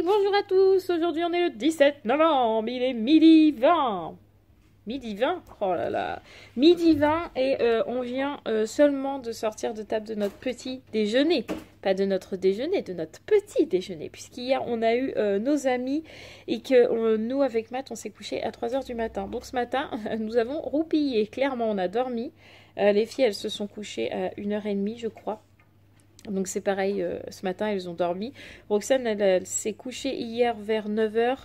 bonjour à tous. Aujourd'hui on est le 17 novembre, il est midi 20. Midi 20, oh là là, midi 20 et on vient seulement de sortir de table de notre petit déjeuner. Pas de notre déjeuner, de notre petit déjeuner. Puisqu'hier on a eu nos amis et que nous avec Matt on s'est couché à 3 h du matin. Donc ce matin nous avons roupillé, clairement on a dormi. Les filles elles se sont couchées à 1h30 je crois. Donc c'est pareil, ce matin elles ont dormi. Roxane elle s'est couchée hier vers 9 h.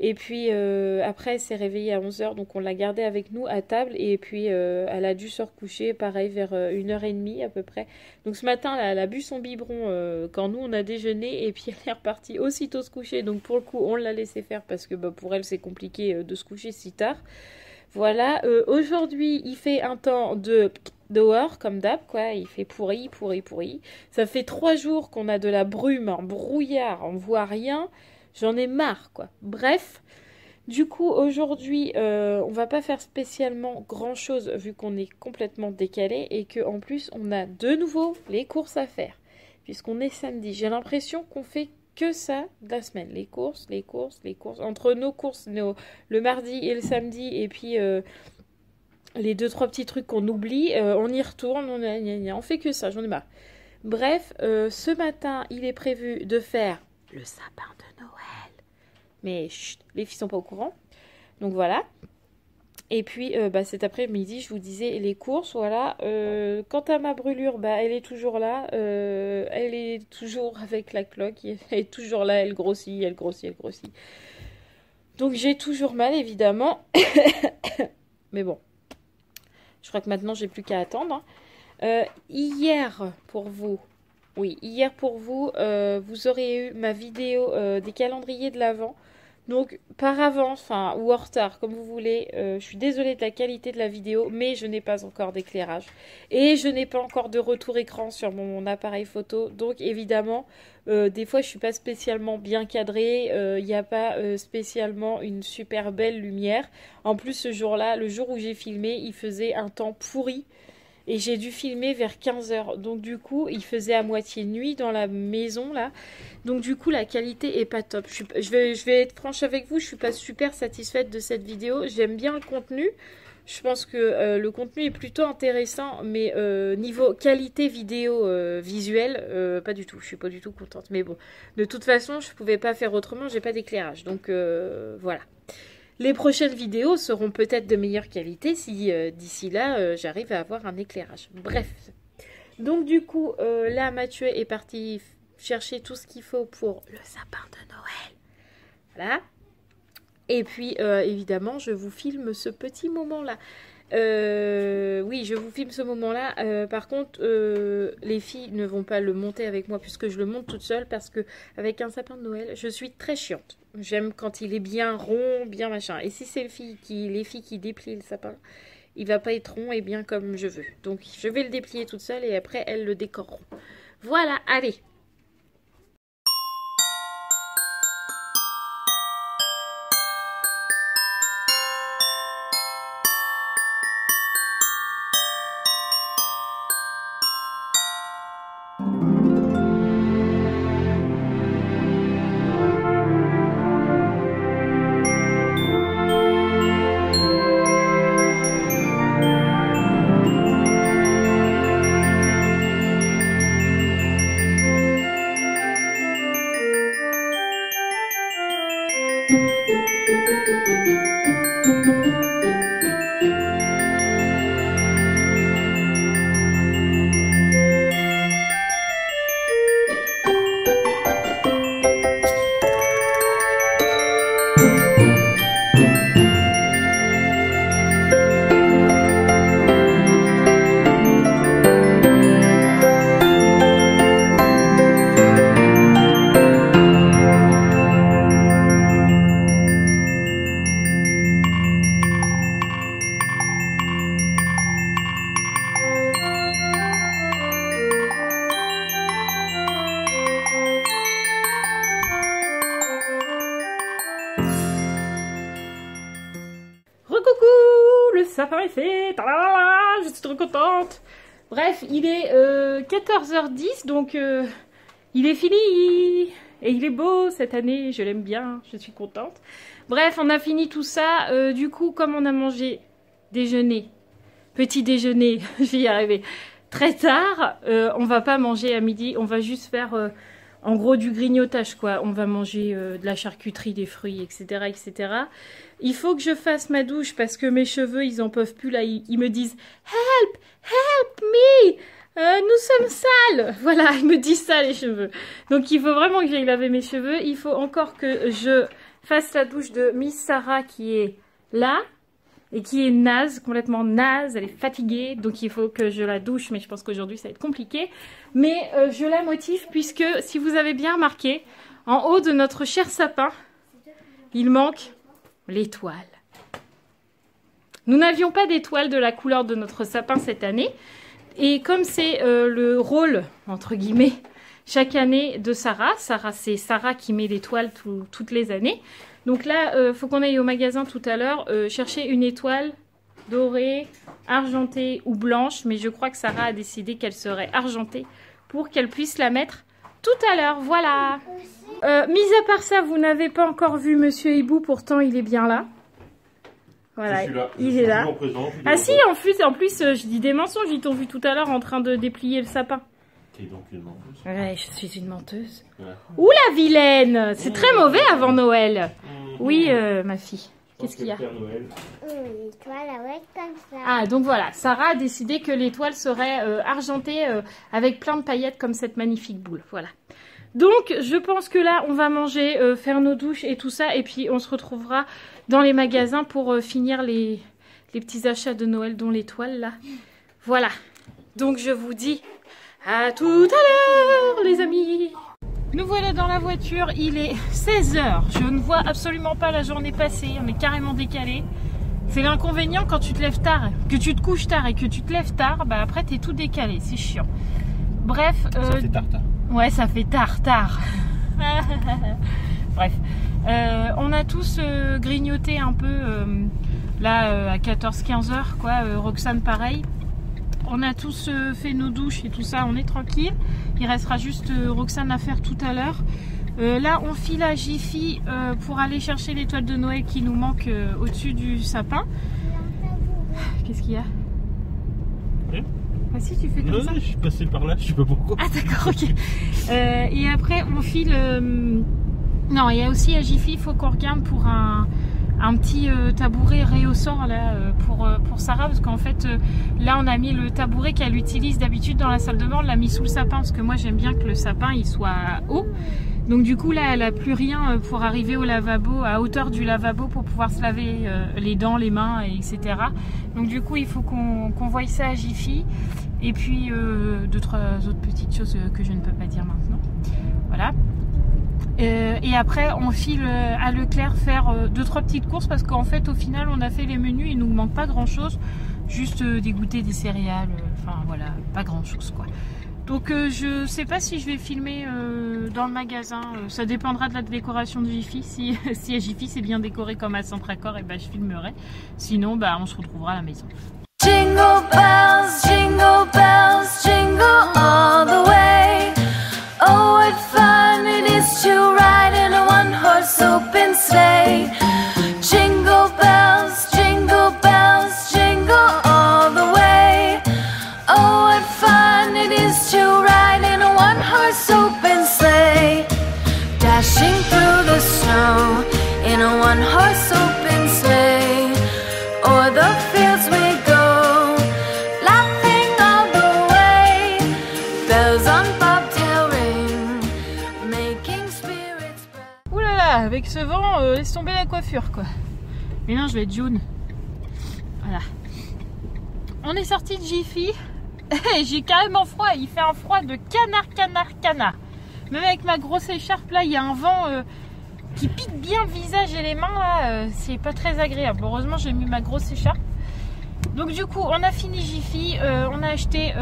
Et puis après elle s'est réveillée à 11 h, donc on l'a gardée avec nous à table. Et puis elle a dû se recoucher pareil vers 1h30 à peu près. Donc ce matin elle a bu son biberon quand nous on a déjeuné. Et puis elle est repartie aussitôt se coucher. Donc pour le coup on l'a laissé faire parce que pour elle c'est compliqué de se coucher si tard. Voilà, aujourd'hui il fait un temps de dehors comme d'hab quoi, il fait pourri. Ça fait 3 jours qu'on a de la brume, un brouillard, on voit rien. J'en ai marre quoi. Bref, du coup aujourd'hui on va pas faire spécialement grand chose vu qu'on est complètement décalé et que en plus on a de nouveau les courses à faire puisqu'on est samedi. J'ai l'impression qu'on fait que ça de la semaine, les courses. Entre nos courses, le mardi et le samedi et puis les 2-3 petits trucs qu'on oublie, on y retourne, on fait que ça, j'en ai marre. Bref, ce matin il est prévu de faire le sapin de Noël. Mais chut, les filles sont pas au courant. Donc voilà. Et puis cet après-midi, je vous disais les courses, voilà. Quant à ma brûlure, elle est toujours là. Elle est toujours avec la cloque. Elle est toujours là, elle grossit. Donc j'ai toujours mal, évidemment. Mais bon. Je crois que maintenant, j'ai plus qu'à attendre. Hier, pour vous, vous aurez eu ma vidéo des calendriers de l'Avent. Donc, par avance, ou en retard, comme vous voulez, je suis désolée de la qualité de la vidéo, mais je n'ai pas encore d'éclairage. Et je n'ai pas encore de retour écran sur mon appareil photo. Donc, évidemment, des fois, je ne suis pas spécialement bien cadrée. Il n'y a pas spécialement une super belle lumière. En plus, ce jour-là, le jour où j'ai filmé, il faisait un temps pourri. Et j'ai dû filmer vers 15 h. Donc du coup, il faisait à moitié nuit dans la maison là. Donc du coup, la qualité est pas top. Je vais être franche avec vous, je suis pas super satisfaite de cette vidéo. J'aime bien le contenu. Je pense que le contenu est plutôt intéressant. Mais niveau qualité vidéo visuelle, pas du tout. Je suis pas du tout contente. Mais bon, de toute façon, je pouvais pas faire autrement. J'ai pas d'éclairage. Donc voilà. Les prochaines vidéos seront peut-être de meilleure qualité si d'ici là j'arrive à avoir un éclairage. Bref. Donc du coup, là Mathieu est parti chercher tout ce qu'il faut pour le sapin de Noël. Voilà. Et puis évidemment, je vous filme ce petit moment-là. Oui, je vous filme ce moment-là. Par contre, les filles ne vont pas le monter avec moi puisque je le monte toute seule parce que avec un sapin de Noël, je suis très chiante. J'aime quand il est bien rond, bien machin. Et si c'est les filles qui déplient le sapin, il va pas être rond et bien comme je veux. Donc, je vais le déplier toute seule et après, elles le décoreront. Voilà, allez. sapin est fait. Je suis trop contente. Bref, il est 14 h 10, donc il est fini. Et il est beau cette année, je l'aime bien, je suis contente. Bref, on a fini tout ça. Du coup, comme on a mangé déjeuner, petit déjeuner, je vais y arriver, très tard, on va pas manger à midi, on va juste faire en gros du grignotage quoi. On va manger de la charcuterie, des fruits, etc., etc. Il faut que je fasse ma douche parce que mes cheveux, ils en peuvent plus là. Ils me disent help, help me. Nous sommes sales. Voilà, ils me disent ça les cheveux. Donc il faut vraiment que j'aille laver mes cheveux. Il faut encore que je fasse la douche de Miss Sarah qui est là et qui est naze, complètement naze. Elle est fatiguée, donc il faut que je la douche. Mais je pense qu'aujourd'hui ça va être compliqué. Mais je la motive puisque si vous avez bien remarqué, en haut de notre cher sapin, il manque l'étoile. Nous n'avions pas d'étoile de la couleur de notre sapin cette année. Et comme c'est le rôle, entre guillemets, chaque année de Sarah, c'est Sarah qui met l'étoile toutes les années. Donc là, faut qu'on aille au magasin tout à l'heure chercher une étoile dorée, argentée ou blanche. Mais je crois que Sarah a décidé qu'elle serait argentée pour qu'elle puisse la mettre tout à l'heure. Voilà. Mis à part ça, vous n'avez pas encore vu Monsieur Hibou, pourtant il est bien là. Voilà, il est là. Ah si, en plus, je dis des mensonges, ils t'ont vu tout à l'heure en train de déplier le sapin. T'es donc une menteuse. Ouais, je suis une menteuse. Ouais. Ouh la vilaine, c'est très mauvais avant Noël. Oui, ma fille. Qu'est-ce qu'il y a? Ah, donc voilà, Sarah a décidé que l'étoile serait argentée avec plein de paillettes comme cette magnifique boule. Voilà. Donc, je pense que là, on va manger, faire nos douches et tout ça. Et puis, on se retrouvera dans les magasins pour finir les petits achats de Noël, dont l'étoile, là. Voilà. Donc, je vous dis à tout à l'heure, les amis. Nous voilà dans la voiture. Il est 16 h. Je ne vois absolument pas la journée passer. On est carrément décalé. C'est l'inconvénient quand tu te lèves tard, que tu te couches tard et que tu te lèves tard. Bah, après, t'es tout décalé. C'est chiant. Bref. Ça fait tard. Ouais, ça fait tard. Bref, on a tous grignoté un peu là à 14-15 heures quoi. Roxane pareil. On a tous fait nos douches et tout ça, on est tranquille. Il restera juste Roxane à faire tout à l'heure. Là, on file à Jiffy pour aller chercher l'étoile de Noël qui nous manque au-dessus du sapin. Qu'est-ce qu'il y a? Ah si, tu fais comme ça. Non, je suis passé par là, je sais pas pourquoi. Ah d'accord, ok. Et après, on file... Non, il y a aussi à Jiffy, il faut qu'on regarde pour un petit tabouret réhaussant là, pour Sarah. Parce qu'en fait, là, on a mis le tabouret qu'elle utilise d'habitude dans la salle de bain. On l'a mis sous le sapin parce que moi, j'aime bien que le sapin, il soit haut. Donc du coup, là, elle n'a plus rien pour arriver au lavabo, à hauteur du lavabo pour pouvoir se laver les dents, les mains, etc. Donc du coup, il faut qu'on voie ça à Jiffy. Et puis, 2-3 autres petites choses que je ne peux pas dire maintenant. Voilà. Et après, on file à Leclerc faire 2-3 petites courses parce qu'en fait, au final, on a fait les menus. Il ne nous manque pas grand-chose. Juste des goûters, des céréales. Enfin, voilà, pas grand-chose, quoi. Donc je sais pas si je vais filmer dans le magasin, ça dépendra de la décoration de Jiffy. Si à Jiffy c'est bien décoré comme à Centracor, et ben je filmerai. Sinon bah on se retrouvera à la maison. Jingle bells, jingle all the way. Oh what fun it is to ride in a one-horse open sleigh. Jingle bells, jingle all the way. Oh what fun it is to ride in a one-horse open sleigh. Dashing through the snow in a one-horse open sleigh. O'er the fields we go, laughing all the way. Bells on bobtail ring, making spirits bright. Ouh là là, avec ce vent, laisse tomber la coiffure quoi. Mais non, je vais être jaune. Voilà. On est sorti de Jiffy. J'ai carrément froid, il fait un froid de canard. Même avec ma grosse écharpe là, il y a un vent qui pique bien le visage et les mains là, c'est pas très agréable. Heureusement j'ai mis ma grosse écharpe. Donc du coup on a fini Jiffy, on a acheté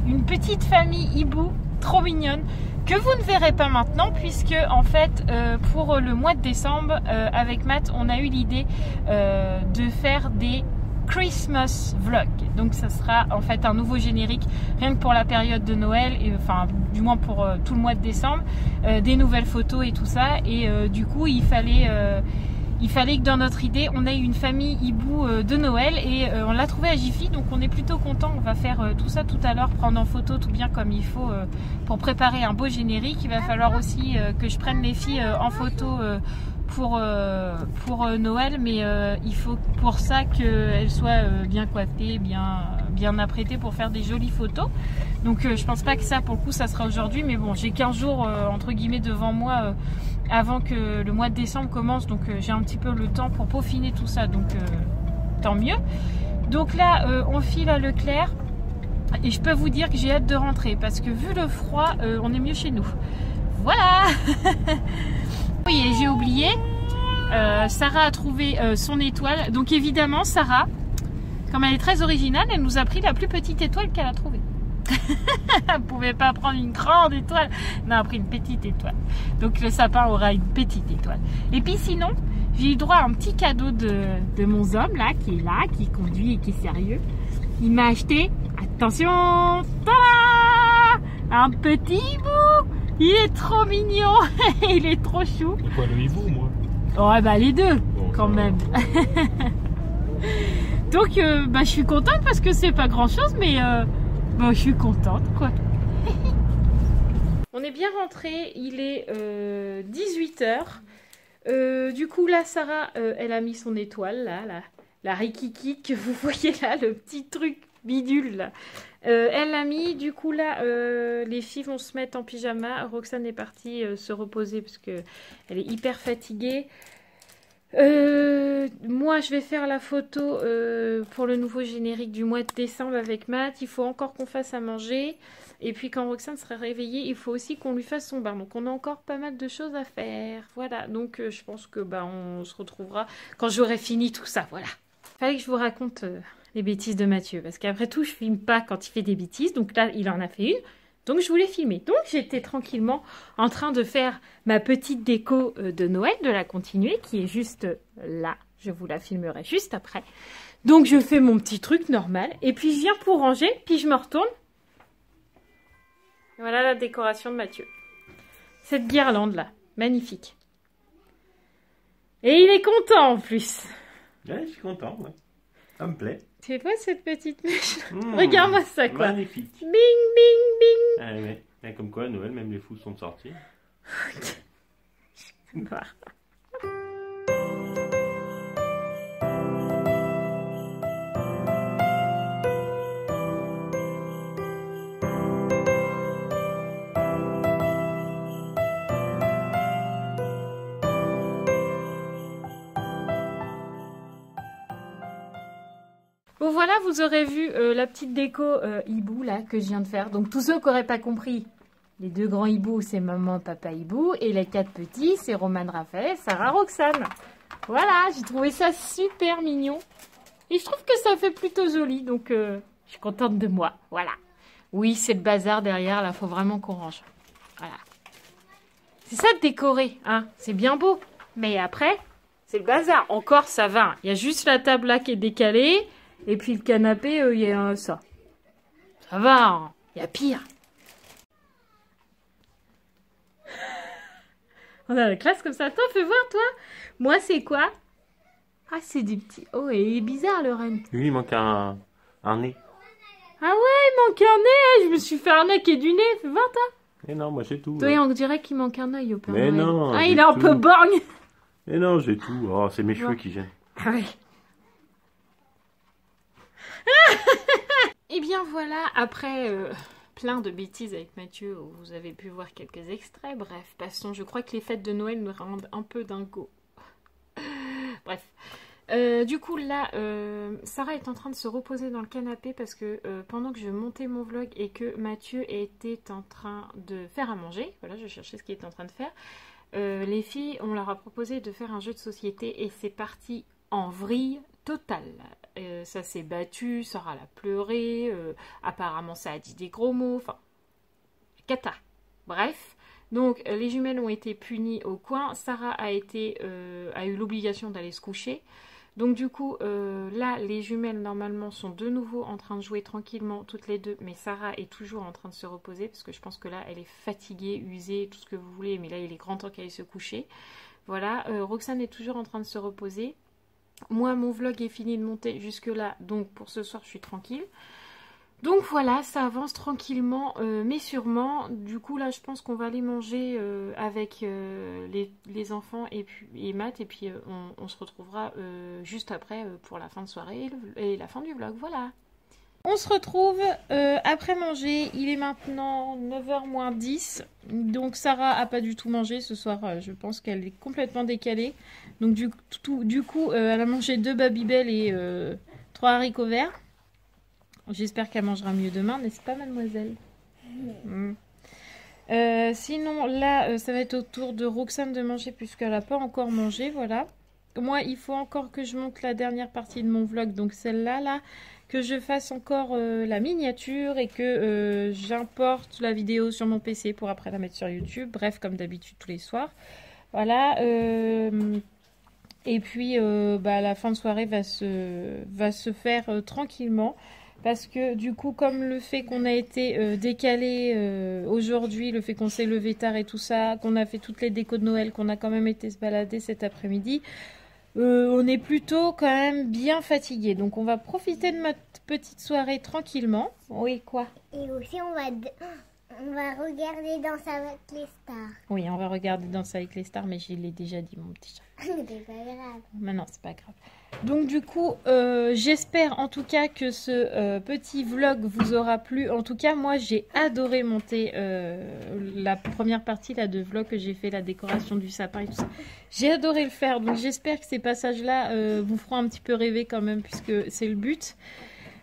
une petite famille hibou trop mignonne que vous ne verrez pas maintenant puisque en fait pour le mois de décembre avec Matt on a eu l'idée de faire des Christmas Vlog. Donc ça sera en fait un nouveau générique rien que pour la période de Noël, et, enfin du moins pour tout le mois de décembre, des nouvelles photos et tout ça. Et du coup il fallait que dans notre idée on ait une famille hibou de Noël, et on l'a trouvé à Jiffy, donc on est plutôt content. On va faire tout ça tout à l'heure, prendre en photo tout bien comme il faut pour préparer un beau générique. Il va falloir aussi que je prenne les filles en photo pour Noël, mais il faut pour ça qu'elles soient bien coiffées, bien apprêtées pour faire des jolies photos. Donc je pense pas que ça pour le coup ça sera aujourd'hui, mais bon, j'ai 15 jours entre guillemets devant moi avant que le mois de décembre commence, donc j'ai un petit peu le temps pour peaufiner tout ça, donc tant mieux. Donc là on file à Leclerc, et je peux vous dire que j'ai hâte de rentrer parce que vu le froid on est mieux chez nous. Voilà. Oui, et j'ai oublié, Sarah a trouvé son étoile. Donc évidemment Sarah, comme elle est très originale, elle nous a pris la plus petite étoile qu'elle a trouvée. Elle ne pouvait pas prendre une grande étoile, elle a pris une petite étoile. Donc le sapin aura une petite étoile. Et puis sinon, j'ai eu droit à un petit cadeau de mon homme là, qui conduit et qui est sérieux. Il m'a acheté, attention, tada, un petit hibou. Il est trop mignon. Il est trop chou. C'est quoi le hibou, moi? Ouais, bah les deux, bon, quand même. Donc, bah, je suis contente parce que c'est pas grand chose, mais bah, je suis contente, quoi. On est bien rentré, il est 18 h. Du coup, là, Sarah, elle a mis son étoile, là, la rikiki que vous voyez là, le petit truc bidule, là. Elle l'a mis, du coup là les filles vont se mettre en pyjama. Roxane est partie se reposer parce que elle est hyper fatiguée. Moi je vais faire la photo pour le nouveau générique du mois de décembre avec Matt. Il faut encore qu'on fasse à manger, et puis quand Roxane sera réveillée il faut aussi qu'on lui fasse son bain, donc on a encore pas mal de choses à faire. Voilà, donc je pense que bah, on se retrouvera quand j'aurai fini tout ça. Voilà, fallait que je vous raconte les bêtises de Mathieu, parce qu'après tout je filme pas quand il fait des bêtises, donc là il en a fait une, donc je voulais filmer. Donc j'étais tranquillement en train de faire ma petite déco de Noël, de la continuer, qui est juste là, je vous la filmerai juste après. Donc je fais mon petit truc normal, et puis je viens pour ranger, puis je me retourne. Voilà la décoration de Mathieu, cette guirlande là, magnifique, et il est content en plus. Ouais, je suis content, ouais. Ça me plaît. C'est quoi cette petite mèche? Regarde-moi ça, quoi. Magnifique. Bing, bing, bing. Ah, ouais. Comme quoi, Noël, même les fous sont sortis. Bah. Bon voilà, vous aurez vu la petite déco hibou là que je viens de faire. Donc tous ceux qui n'auraient pas compris, les deux grands hiboux c'est maman, papa hibou, et les quatre petits c'est Roman, Raphaël, Sarah, Roxane. Voilà, j'ai trouvé ça super mignon. Et je trouve que ça fait plutôt joli, donc je suis contente de moi. Voilà. Oui, c'est le bazar derrière, là, faut vraiment qu'on range. Voilà. C'est ça de décorer, hein. C'est bien beau. Mais après, c'est le bazar. Encore, ça va. Il y a juste la table là qui est décalée. Et puis le canapé, il y a ça. Ça va, hein. Il y a pire. On a la classe comme ça. Toi, fais voir, toi. Moi, c'est quoi? Ah, c'est des petits... Oh, il est bizarre, le renne. Lui, il manque un nez. Ah ouais, il manque un nez. Je me suis fait arnaquer du nez. Fais voir, toi. Mais non, moi, j'ai tout. Toi, on dirait qu'il manque un œil au Père Mais Noël. non. Ah, il est un peu borgne. Mais non, j'ai tout. Oh, c'est mes cheveux qui gênent. Ah oui. Et bien voilà, après plein de bêtises avec Mathieu, où vous avez pu voir quelques extraits. Bref, passons. Je crois que les fêtes de Noël nous rendent un peu dingo. Bref. Du coup là, Sarah est en train de se reposer dans le canapé parce que pendant que je montais mon vlog et que Mathieu était en train de faire à manger, voilà, je cherchais ce qu'il était en train de faire, les filles, on leur a proposé de faire un jeu de société et c'est parti en vrille totale. Ça s'est battu, Sarah l'a pleuré, apparemment ça a dit des gros mots, enfin, cata. Bref, donc les jumelles ont été punies au coin, Sarah a eu l'obligation d'aller se coucher. Donc du coup, là, les jumelles, normalement, sont de nouveau en train de jouer tranquillement, toutes les deux. Mais Sarah est toujours en train de se reposer, parce que je pense que là, elle est fatiguée, usée, tout ce que vous voulez. Mais là, il est grand temps qu'elle aille se coucher. Voilà, Roxane est toujours en train de se reposer. Moi, mon vlog est fini de monter jusque-là, donc pour ce soir, je suis tranquille. Donc voilà, ça avance tranquillement, mais sûrement. Du coup, là, je pense qu'on va aller manger avec les enfants et Matt. Et puis, on se retrouvera juste après pour la fin de soirée et la fin du vlog. Voilà. On se retrouve après manger. Il est maintenant 9h moins 10. Donc, Sarah a pas du tout mangé ce soir. Je pense qu'elle est complètement décalée. Donc, du coup, elle a mangé 2 Babybel et 3 haricots verts. J'espère qu'elle mangera mieux demain, n'est-ce pas, mademoiselle? Sinon, là, ça va être au tour de Roxane de manger puisqu'elle n'a pas encore mangé, voilà. Moi, il faut encore que je monte la dernière partie de mon vlog, donc celle-là, là, que je fasse encore la miniature et que j'importe la vidéo sur mon PC pour après la mettre sur YouTube. Bref, comme d'habitude, tous les soirs. Voilà. Et puis, la fin de soirée va se faire tranquillement. Parce que du coup, comme le fait qu'on a été décalé aujourd'hui, le fait qu'on s'est levé tard et tout ça, qu'on a fait toutes les décos de Noël, qu'on a quand même été se balader cet après-midi, on est plutôt quand même bien fatigué. Donc on va profiter de notre petite soirée tranquillement. Oui, quoi? Et aussi on va regarder Danse avec les stars. Oui, on va regarder Danse avec les stars, mais je l'ai déjà dit, mon petit chat. C'est pas grave. Mais non, c'est pas grave. Donc du coup, j'espère en tout cas que ce petit vlog vous aura plu. En tout cas, moi j'ai adoré monter la première partie là, de vlog que j'ai fait, la décoration du sapin et tout ça. J'ai adoré le faire, donc j'espère que ces passages-là vous feront un petit peu rêver quand même, puisque c'est le but.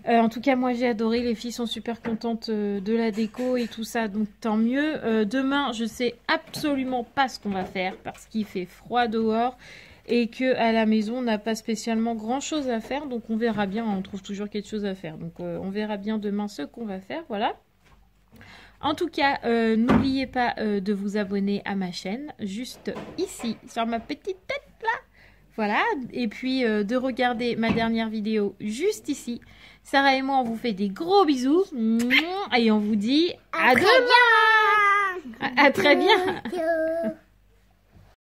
En tout cas, moi j'ai adoré, les filles sont super contentes de la déco et tout ça, donc tant mieux. Demain, je sais absolument pas ce qu'on va faire, parce qu'il fait froid dehors. Et qu'à la maison, on n'a pas spécialement grand-chose à faire. Donc, on verra bien. On trouve toujours quelque chose à faire. Donc, on verra bien demain ce qu'on va faire. Voilà. En tout cas, n'oubliez pas de vous abonner à ma chaîne. Juste ici, sur ma petite tête là. Voilà. Et puis, de regarder ma dernière vidéo juste ici. Sarah et moi, on vous fait des gros bisous. Et on vous dit à demain. À très bien.